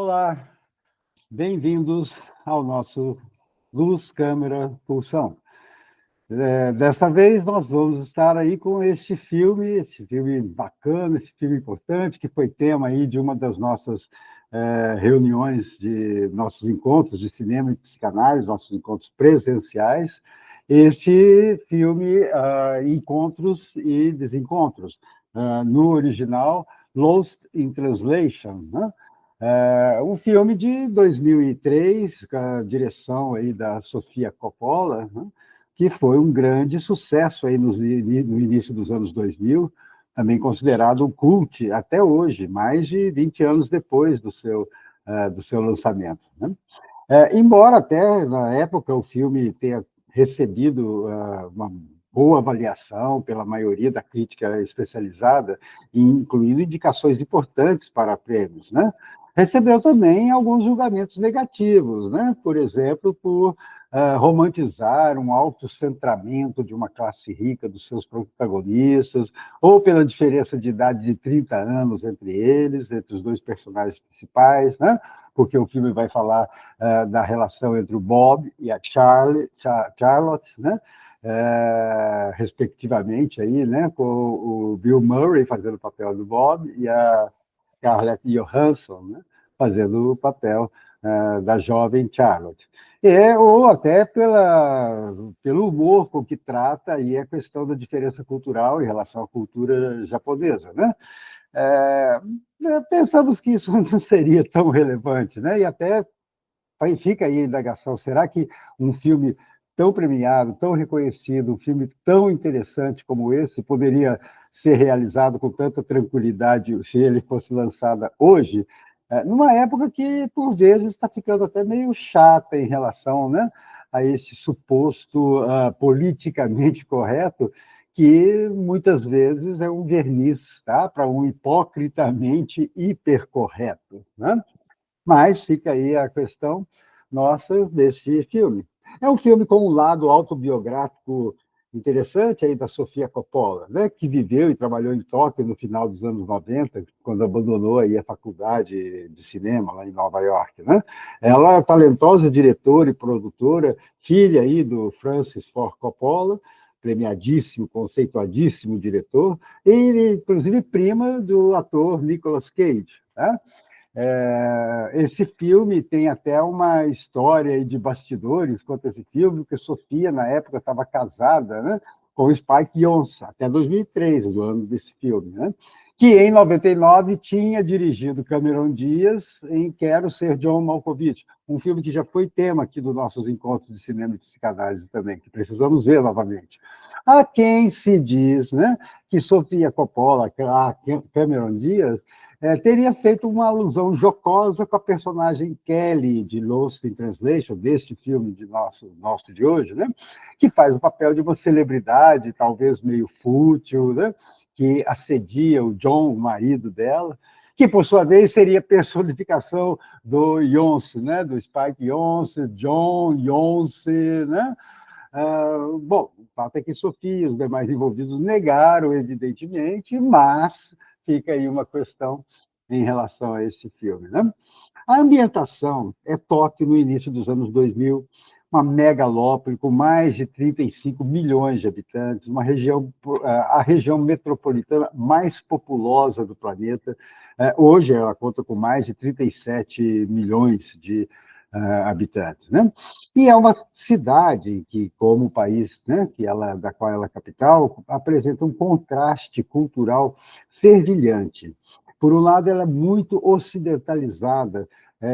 Olá, bem-vindos ao nosso Luz, Câmera, Pulsão. Desta vez nós vamos estar aí com este filme bacana, esse filme importante, que foi tema aí de uma das nossas reuniões, de nossos encontros de cinema e psicanálise, nossos encontros presenciais, este filme Encontros e Desencontros, no original Lost in Translation, né? Um filme de 2003, com a direção aí da Sofia Coppola, né? Que foi um grande sucesso aí no início dos anos 2000, também considerado um cult até hoje, mais de 20 anos depois do seu lançamento, né? Embora até na época o filme tenha recebido uma boa avaliação pela maioria da crítica especializada, incluindo indicações importantes para prêmios, né? Recebeu também alguns julgamentos negativos, né? Por exemplo, por romantizar um autocentramento de uma classe rica dos seus protagonistas, ou pela diferença de idade de 30 anos entre eles, entre os dois personagens principais, né? Porque o filme vai falar da relação entre o Bob e a Charlotte, né? Respectivamente, aí, né? Com o Bill Murray fazendo o papel do Bob e a Scarlett Johansson, né? Fazendo o papel da jovem Charlotte. Ou até pelo humor com que trata aí a questão da diferença cultural em relação à cultura japonesa, né? É, Pensamos que isso não seria tão relevante, né? E até fica aí a indagação, será que um filme tão premiado, tão reconhecido, um filme tão interessante como esse, poderia ser realizado com tanta tranquilidade se ele fosse lançado hoje, numa época que, por vezes, está ficando até meio chata em relação, né, a esse suposto politicamente correto, que muitas vezes é um verniz, tá, para um hipocritamente hipercorreto, né? Mas fica aí a questão nossa desse filme. É um filme com um lado autobiográfico interessante aí da Sofia Coppola, né, que viveu e trabalhou em Tóquio no final dos anos 90, quando abandonou aí a faculdade de cinema lá em Nova York, né? Ela é talentosa diretora e produtora, filha aí do Francis Ford Coppola, premiadíssimo, conceituadíssimo diretor, e inclusive prima do ator Nicolas Cage, tá? Esse filme tem até uma história de bastidores quanto a esse filme, porque Sofia, na época, estava casada, né, com o Spike Jonze, até 2003, do ano desse filme, né, que em 99 tinha dirigido Cameron Diaz em Quero Ser John Malkovich, um filme que já foi tema aqui dos nossos encontros de cinema e psicanálise também, que precisamos ver novamente. A quem se diz, né, que Sofia Coppola, a Cameron Diaz, teria feito uma alusão jocosa com a personagem Kelly, de Lost in Translation, deste filme nosso de hoje, né? Que faz o papel de uma celebridade, talvez meio fútil, né? Que assedia o John, o marido dela, que, por sua vez, seria personificação do Jonze, né? Do Spike Jonze, John Jonze, né? Bom, o fato é que Sofia e os demais envolvidos negaram, evidentemente, mas fica aí uma questão em relação a esse filme, né? A ambientação é Tóquio no início dos anos 2000, uma megalópole com mais de 35 milhões de habitantes, a região metropolitana mais populosa do planeta. Hoje ela conta com mais de 37 milhões de habitantes, né? E é uma cidade que, como o país, né, da qual ela é capital, apresenta um contraste cultural fervilhante. Por um lado, ela é muito ocidentalizada,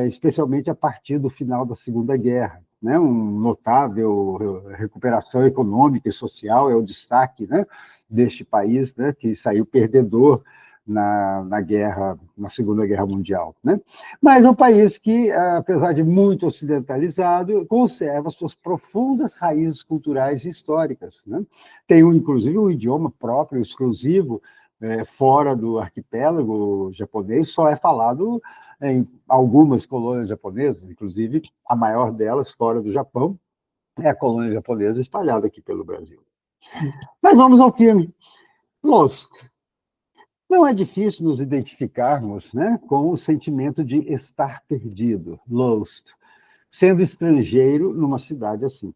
especialmente a partir do final da Segunda Guerra, né? Um notável recuperação econômica e social é o destaque, né, deste país, né, que saiu perdedor na Segunda Guerra Mundial, né? Mas é um país que, apesar de muito ocidentalizado, conserva suas profundas raízes culturais e históricas, né? Tem, inclusive, um idioma próprio, exclusivo, fora do arquipélago japonês, só é falado em algumas colônias japonesas, inclusive a maior delas, fora do Japão, é a colônia japonesa espalhada aqui pelo Brasil. Mas vamos ao filme. Lost. Não é difícil nos identificarmos, né, com o sentimento de estar perdido, lost, sendo estrangeiro numa cidade assim.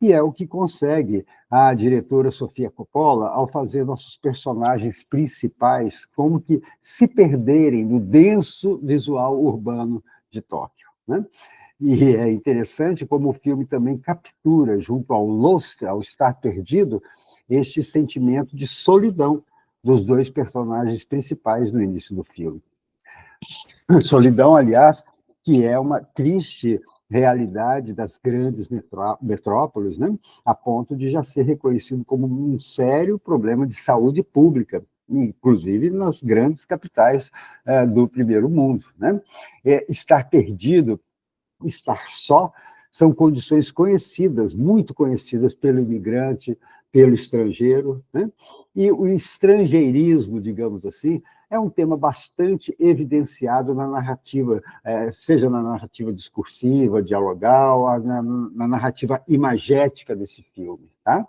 E é o que consegue a diretora Sofia Coppola ao fazer nossos personagens principais como que se perderem no denso visual urbano de Tóquio, né? E é interessante como o filme também captura, junto ao lost, ao estar perdido, este sentimento de solidão dos dois personagens principais no início do filme. Solidão, aliás, que é uma triste realidade das grandes metrópoles, né? A ponto de já ser reconhecido como um sério problema de saúde pública, inclusive nas grandes capitais do primeiro mundo, né? Estar perdido, estar só, são condições conhecidas, muito conhecidas pelo imigrante, pelo estrangeiro, né? E o estrangeirismo, digamos assim, é um tema bastante evidenciado na narrativa, seja na narrativa discursiva, dialogal, na narrativa imagética desse filme. Tá?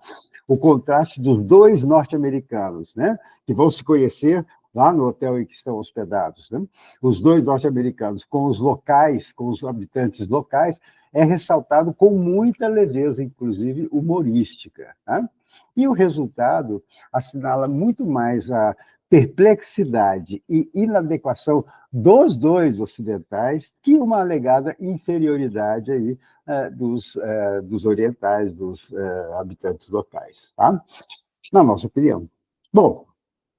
O contraste dos dois norte-americanos, né, que vão se conhecer lá no hotel em que estão hospedados, né? Os dois norte-americanos com os locais, com os habitantes locais, é ressaltado com muita leveza, inclusive humorística. Tá? E o resultado assinala muito mais a perplexidade e inadequação dos dois ocidentais que uma alegada inferioridade aí, dos orientais, dos habitantes locais, tá? Na nossa opinião. Bom,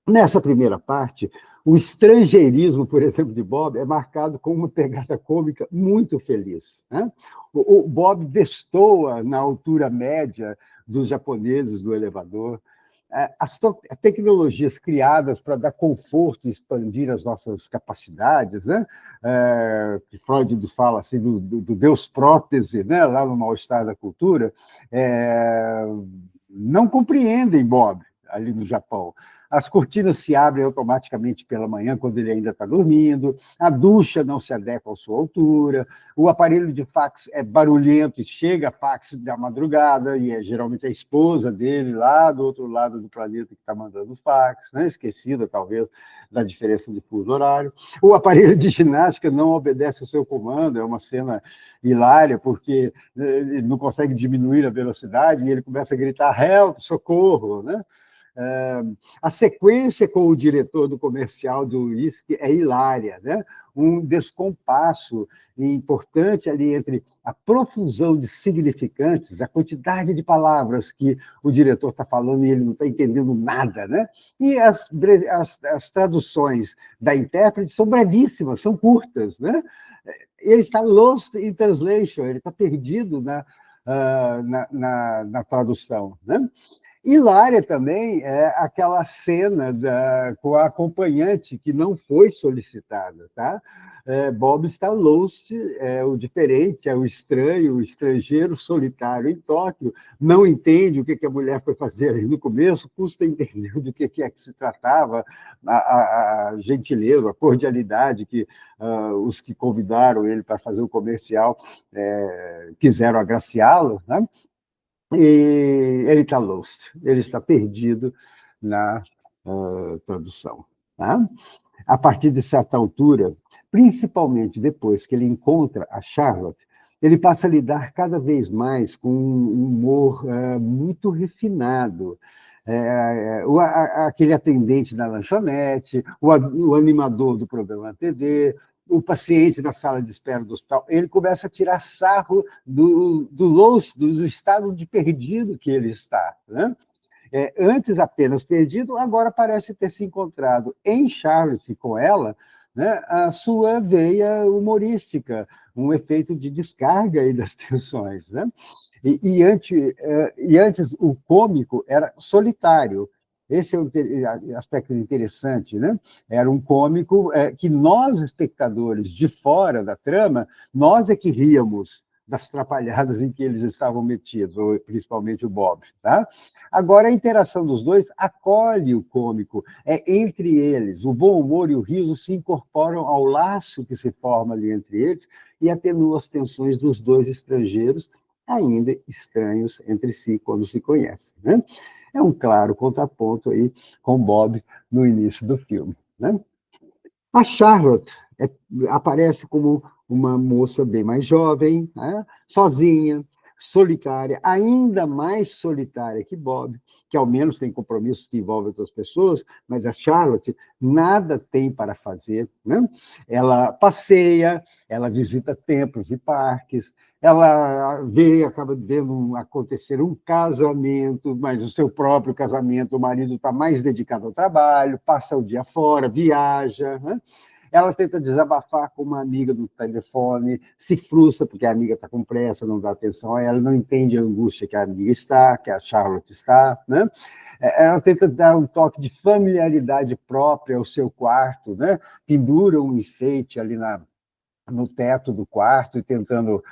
nessa primeira parte, o estrangeirismo, por exemplo, de Bob é marcado com uma pegada cômica muito feliz. Né? O Bob destoa na altura média dos japoneses do elevador. As tecnologias criadas para dar conforto e expandir as nossas capacidades, né? Que Freud fala assim, do Deus prótese, né? Lá no Mal-Estar da Cultura, não compreendem Bob ali no Japão. As cortinas se abrem automaticamente pela manhã, quando ele ainda está dormindo, a ducha não se adequa à sua altura, o aparelho de fax é barulhento e chega fax da madrugada, e geralmente a esposa dele lá do outro lado do planeta que está mandando fax, né? Esquecida, talvez, da diferença de fuso horário. O aparelho de ginástica não obedece ao seu comando, é uma cena hilária, porque ele não consegue diminuir a velocidade, e ele começa a gritar, help, socorro, né? A sequência com o diretor do comercial do uísque é hilária, né? Um descompasso importante ali entre a profusão de significantes, a quantidade de palavras que o diretor está falando e ele não está entendendo nada, né? E as traduções da intérprete são brevíssimas, são curtas, né? Ele está lost in translation, ele está perdido na tradução, né? Hilária também é aquela cena com a acompanhante que não foi solicitada, tá? Bob está lost, é o diferente, é o estranho, o estrangeiro solitário em Tóquio, não entende o que a mulher foi fazer ali no começo, custa entender do que é que se tratava, a gentileza, a cordialidade que os que convidaram ele para fazer o comercial quiseram agraciá-lo, né? E ele está lost, ele está perdido na tradução. Tá? A partir de certa altura, principalmente depois que ele encontra a Charlotte, ele passa a lidar cada vez mais com um humor muito refinado. Aquele atendente da lanchonete, o animador do programa na TV, o paciente da sala de espera do hospital, ele começa a tirar sarro do estado de perdido que ele está. Né? Antes apenas perdido, agora parece ter se encontrado em Charlotte com ela, né, a sua veia humorística, um efeito de descarga aí das tensões. Né? E antes o cômico era solitário. Esse é um aspecto interessante, né? Era um cômico que nós, espectadores de fora da trama, nós é que ríamos das trapalhadas em que eles estavam metidos, ou principalmente o Bob. Tá? Agora, a interação dos dois acolhe o cômico, entre eles. O bom humor e o riso se incorporam ao laço que se forma ali entre eles e atenua as tensões dos dois estrangeiros, ainda estranhos entre si quando se conhecem. Né? É um claro contraponto aí com Bob no início do filme, né? A Charlotte aparece como uma moça bem mais jovem, né? Sozinha, solitária, ainda mais solitária que Bob, que ao menos tem compromissos que envolvem outras pessoas, mas a Charlotte nada tem para fazer, né? Ela passeia, ela visita templos e parques, ela acaba vendo acontecer um casamento, mas o seu próprio casamento, o marido está mais dedicado ao trabalho, passa o dia fora, viaja, né? Ela tenta desabafar com uma amiga do telefone, se frustra porque a amiga está com pressa, não dá atenção a ela, não entende a angústia que a amiga está, que a Charlotte está, né? Ela tenta dar um toque de familiaridade própria ao seu quarto, né? Pendura um enfeite ali no teto do quarto e tentando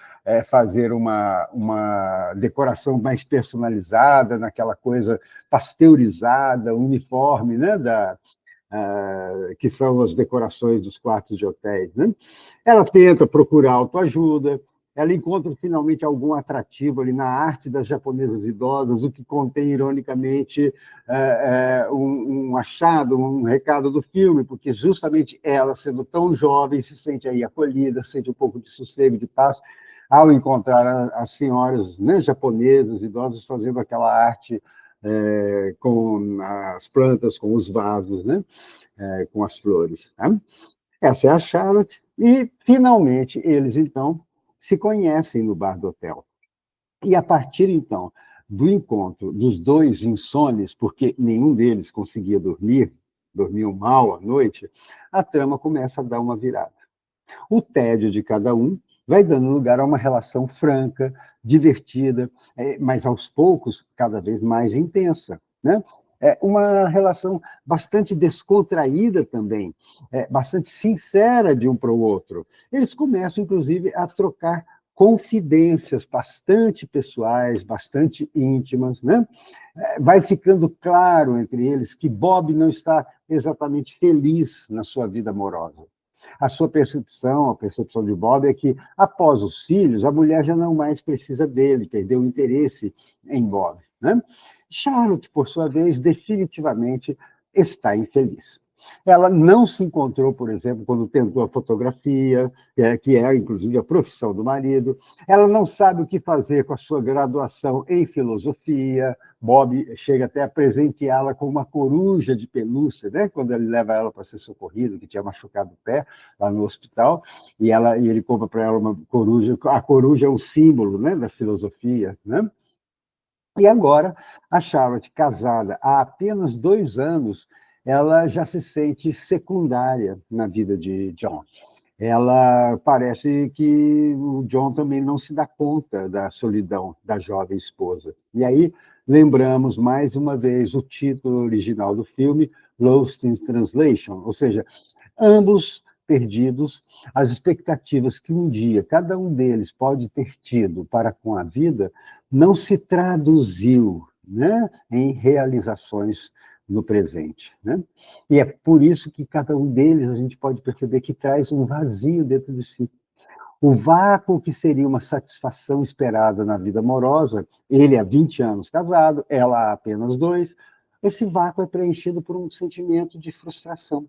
fazer uma decoração mais personalizada, naquela coisa pasteurizada, uniforme, né? Que são as decorações dos quartos de hotéis. Né? Ela tenta procurar autoajuda, ela encontra finalmente algum atrativo ali na arte das japonesas idosas, o que contém, ironicamente, um achado, um recado do filme, porque justamente ela, sendo tão jovem, se sente aí acolhida, sente um pouco de sossego, de paz, ao encontrar as senhoras, né, japonesas idosas fazendo aquela arte com as plantas, com os vasos, né? Com as flores. Tá? Essa é a Charlotte. E, finalmente, eles, então, se conhecem no bar do hotel. E, a partir, então, do encontro dos dois insones, porque nenhum deles conseguia dormir, dormiam mal à noite, a trama começa a dar uma virada. O tédio de cada um vai dando lugar a uma relação franca, divertida, mas aos poucos cada vez mais intensa, né? É uma relação bastante descontraída também, bastante sincera de um para o outro. Eles começam, inclusive, a trocar confidências bastante pessoais, bastante íntimas, né? Vai ficando claro entre eles que Bob não está exatamente feliz na sua vida amorosa. A sua percepção, a percepção de Bob, é que, após os filhos, a mulher já não mais precisa dele, perdeu o interesse em Bob. Né? Charlotte, por sua vez, definitivamente está infeliz. Ela não se encontrou, por exemplo, quando tentou a fotografia, que é, inclusive, a profissão do marido. Ela não sabe o que fazer com a sua graduação em filosofia. Bob chega até a presenteá-la com uma coruja de pelúcia, né? Quando ele leva ela para ser socorrido, que tinha machucado o pé lá no hospital, e ele compra para ela uma coruja. A coruja é um símbolo, né, da filosofia, né? E agora, a Charlotte, casada há apenas 2 anos, ela já se sente secundária na vida de John. Ela parece que o John também não se dá conta da solidão da jovem esposa. E aí, lembramos mais uma vez o título original do filme, Lost in Translation, ou seja, ambos perdidos, as expectativas que um dia cada um deles pode ter tido para com a vida não se traduziu, né, em realizações no presente. Né? E é por isso que cada um deles a gente pode perceber que traz um vazio dentro de si. O vácuo que seria uma satisfação esperada na vida amorosa, ele há 20 anos casado, ela há apenas 2, esse vácuo é preenchido por um sentimento de frustração.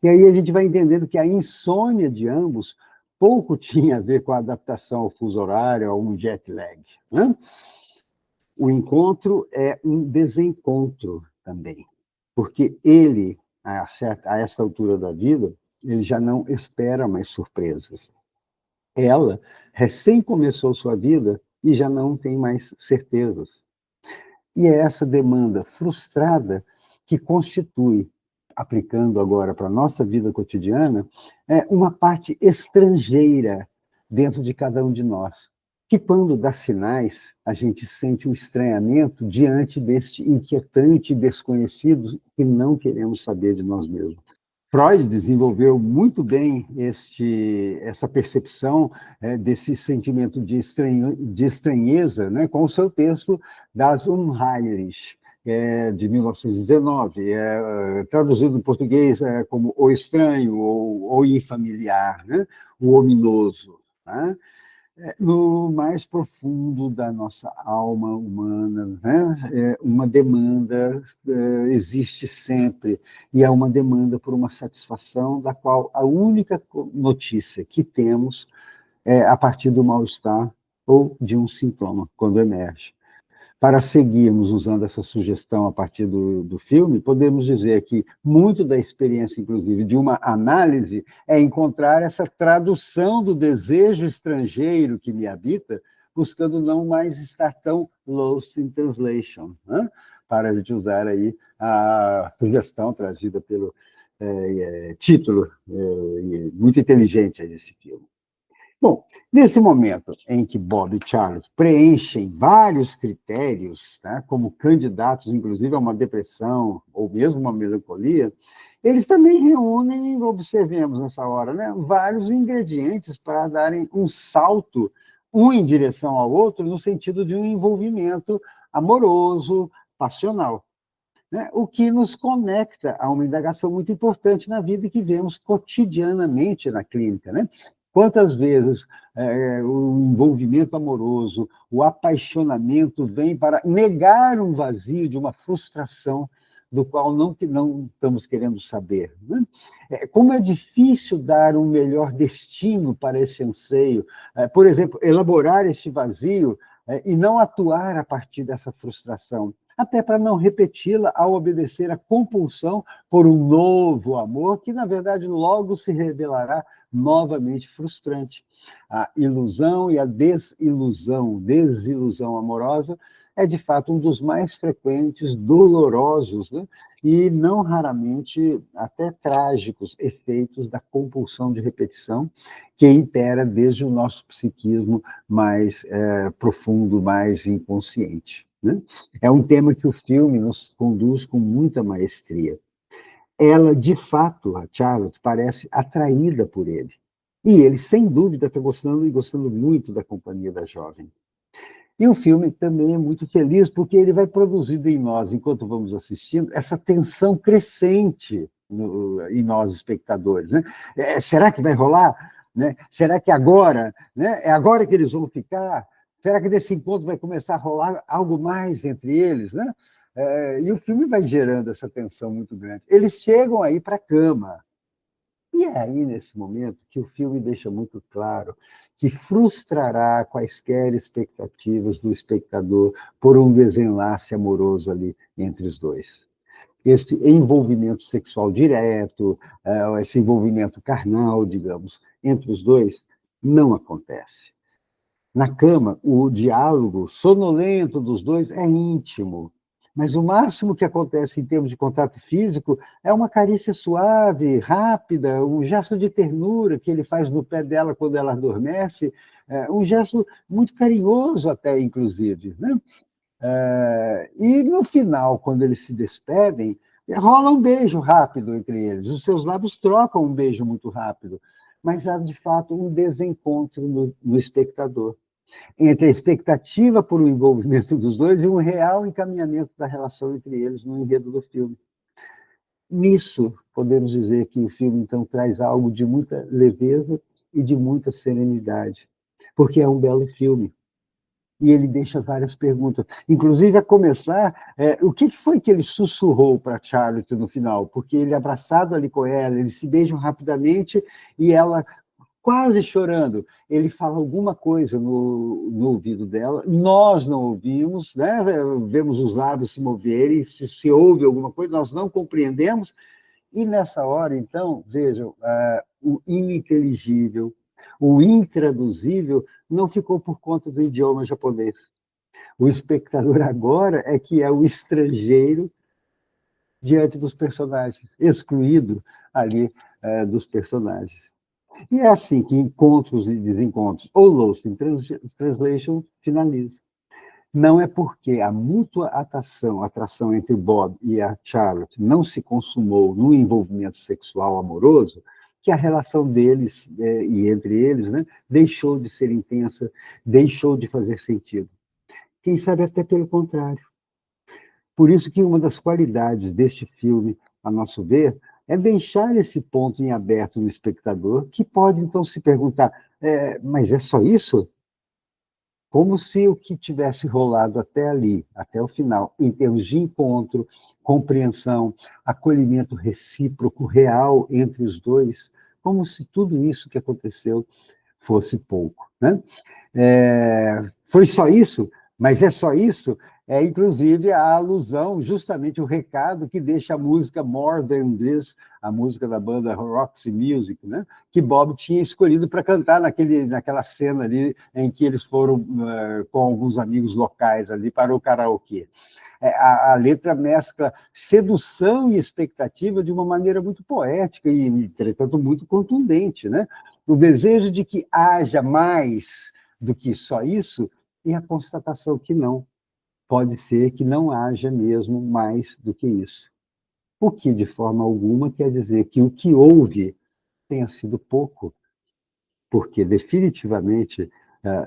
E aí a gente vai entendendo que a insônia de ambos pouco tinha a ver com a adaptação ao fuso horário, a um jet lag. Né? O encontro é um desencontro também, porque ele, a essa altura da vida, ele já não espera mais surpresas. Ela recém começou sua vida e já não tem mais certezas. E é essa demanda frustrada que constitui, aplicando agora para a nossa vida cotidiana, uma parte estrangeira dentro de cada um de nós, que quando dá sinais, a gente sente um estranhamento diante deste inquietante desconhecido que não queremos saber de nós mesmos. Freud desenvolveu muito bem essa percepção desse sentimento de estranheza, né, com o seu texto Das Unheimlich, de 1919, traduzido em português como O Estranho ou O Infamiliar, né, o ominoso. Tá? no mais profundo da nossa alma humana, né? Uma demanda existe sempre, e é uma demanda por uma satisfação da qual a única notícia que temos é a partir do mal-estar ou de um sintoma, quando emerge. Para seguirmos usando essa sugestão a partir do filme, podemos dizer que muito da experiência, inclusive, de uma análise, é encontrar essa tradução do desejo estrangeiro que me habita, buscando não mais estar tão lost in translation, né? Para a gente usar aí a sugestão trazida pelo título muito inteligente desse filme. Bom, nesse momento em que Bob e Charles preenchem vários critérios, né, como candidatos, inclusive, a uma depressão ou mesmo uma melancolia, eles também reúnem, observemos nessa hora, né, vários ingredientes para darem um salto, um em direção ao outro, no sentido de um envolvimento amoroso, passional, né? O que nos conecta a uma indagação muito importante na vida e que vemos cotidianamente na clínica, né? Quantas vezes o envolvimento amoroso, o apaixonamento vem para negar um vazio de uma frustração do qual não estamos querendo saber, né? Como é difícil dar um melhor destino para esse anseio, por exemplo, elaborar esse vazio e não atuar a partir dessa frustração, até para não repeti-la ao obedecer à compulsão por um novo amor, que, na verdade, logo se revelará novamente frustrante. A ilusão e a desilusão amorosa é, de fato, um dos mais frequentes, dolorosos, né? E não raramente até trágicos efeitos da compulsão de repetição que impera desde o nosso psiquismo mais profundo, mais inconsciente, né? É um tema que o filme nos conduz com muita maestria. Ela, de fato, a Charlotte, parece atraída por ele. E ele, sem dúvida, está gostando e gostando muito da companhia da jovem. E o filme também é muito feliz, porque ele vai produzindo em nós, enquanto vamos assistindo, essa tensão crescente em nós, espectadores, né? Será que vai rolar? Né? Será que agora? Né? É agora que eles vão ficar? Será que desse encontro vai começar a rolar algo mais entre eles? Né? E o filme vai gerando essa tensão muito grande. Eles chegam aí para a cama. E é aí, nesse momento, que o filme deixa muito claro que frustrará quaisquer expectativas do espectador por um desenlace amoroso ali entre os dois. Esse envolvimento sexual direto, esse envolvimento carnal, digamos, entre os dois, não acontece. Na cama, o diálogo sonolento dos dois é íntimo, mas o máximo que acontece em termos de contato físico é uma carícia suave, rápida, um gesto de ternura que ele faz no pé dela quando ela adormece, um gesto muito carinhoso até, inclusive, né? E no final, quando eles se despedem, rola um beijo rápido entre eles, os seus lábios trocam um beijo muito rápido, mas há, de fato, um desencontro no espectador entre a expectativa por um envolvimento dos dois e um real encaminhamento da relação entre eles no enredo do filme. Nisso, podemos dizer que o filme, então, traz algo de muita leveza e de muita serenidade, porque é um belo filme. E ele deixa várias perguntas, inclusive a começar, o que foi que ele sussurrou para Charlotte no final? Porque ele, abraçado ali com ela, eles se beijam rapidamente e ela, quase chorando, ele fala alguma coisa no ouvido dela, nós não ouvimos, né? Vemos os lábios se moverem, se ouve alguma coisa, nós não compreendemos, e nessa hora, então, vejam, o ininteligível, o intraduzível, não ficou por conta do idioma japonês. O espectador agora é que é o estrangeiro diante dos personagens, excluído ali dos personagens. E é assim que encontros e desencontros, ou Lost in Translation, finaliza. Não é porque a mútua atração entre Bob e a Charlotte não se consumou no envolvimento sexual amoroso que a relação deles e entre eles, né, deixou de ser intensa, deixou de fazer sentido. Quem sabe até pelo contrário. Por isso que uma das qualidades deste filme, a nosso ver, é deixar esse ponto em aberto no espectador, que pode então se perguntar, mas é só isso? como se o que tivesse rolado até ali, até o final, em termos de encontro, compreensão, acolhimento recíproco real entre os dois, como se tudo isso que aconteceu fosse pouco, né? Foi só isso? Mas é só isso? É, inclusive, a alusão, justamente o recado que deixa a música More Than This, a música da banda Roxy Music, né? Que Bob tinha escolhido para cantar naquela cena ali em que eles foram com alguns amigos locais ali para o karaokê. A letra mescla sedução e expectativa de uma maneira muito poética e, entretanto, muito contundente, né? O desejo de que haja mais do que só isso e a constatação que não. Pode ser que não haja mesmo mais do que isso. O que, de forma alguma, quer dizer que o que houve tenha sido pouco, porque definitivamente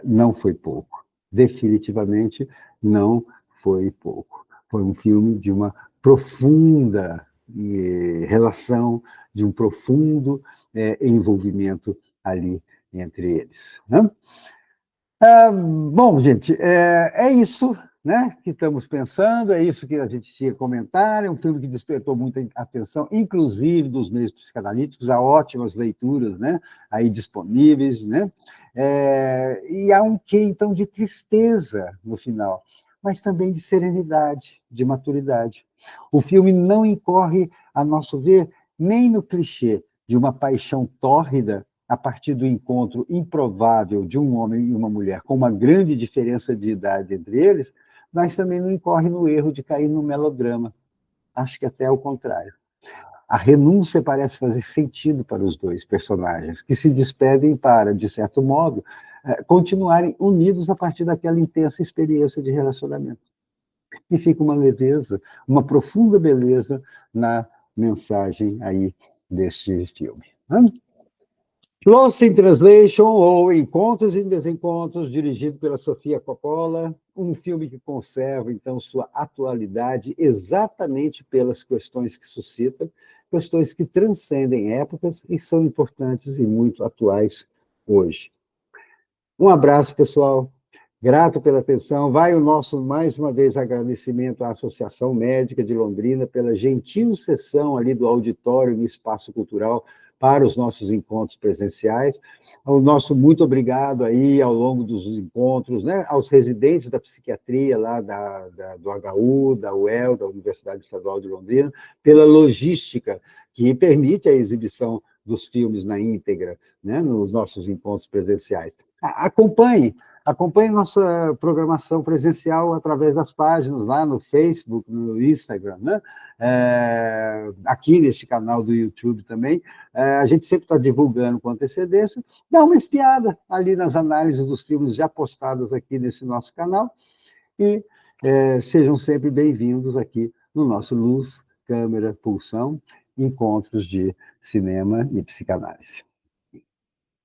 não foi pouco. Definitivamente não foi pouco. Foi um filme de uma profunda relação, de um profundo envolvimento ali entre eles. Né? Bom, gente, é isso, né, que estamos pensando, é isso que a gente tinha que comentar, é um filme que despertou muita atenção, inclusive dos meios psicanalíticos, há ótimas leituras, né, aí disponíveis, né, e há um quê, então, de tristeza no final, mas também de serenidade, de maturidade. O filme não incorre, a nosso ver, nem no clichê de uma paixão tórrida a partir do encontro improvável de um homem e uma mulher, com uma grande diferença de idade entre eles, mas também não incorre no erro de cair no melodrama. Acho que até o contrário. A renúncia parece fazer sentido para os dois personagens, que se despedem para, de certo modo, continuarem unidos a partir daquela intensa experiência de relacionamento. E fica uma leveza, uma profunda beleza na mensagem aí deste filme. Lost in Translation, ou Encontros e Desencontros, dirigido pela Sofia Coppola, um filme que conserva, então, sua atualidade exatamente pelas questões que suscita, questões que transcendem épocas e são importantes e muito atuais hoje. Um abraço, pessoal. Grato pela atenção. Vai o nosso, mais uma vez, agradecimento à Associação Médica de Londrina pela gentil sessão ali do auditório no Espaço Cultural para os nossos encontros presenciais. O nosso muito obrigado aí ao longo dos encontros, né, aos residentes da psiquiatria lá do HU, da UEL, da Universidade Estadual de Londrina, pela logística que permite a exibição dos filmes na íntegra, né, nos nossos encontros presenciais. Acompanhe nossa programação presencial através das páginas lá no Facebook, no Instagram, né? Aqui neste canal do YouTube também. A gente sempre está divulgando com antecedência. Dá uma espiada ali nas análises dos filmes já postados aqui nesse nosso canal e sejam sempre bem-vindos aqui no nosso Luz, Câmera, Pulsão, Encontros de Cinema e Psicanálise.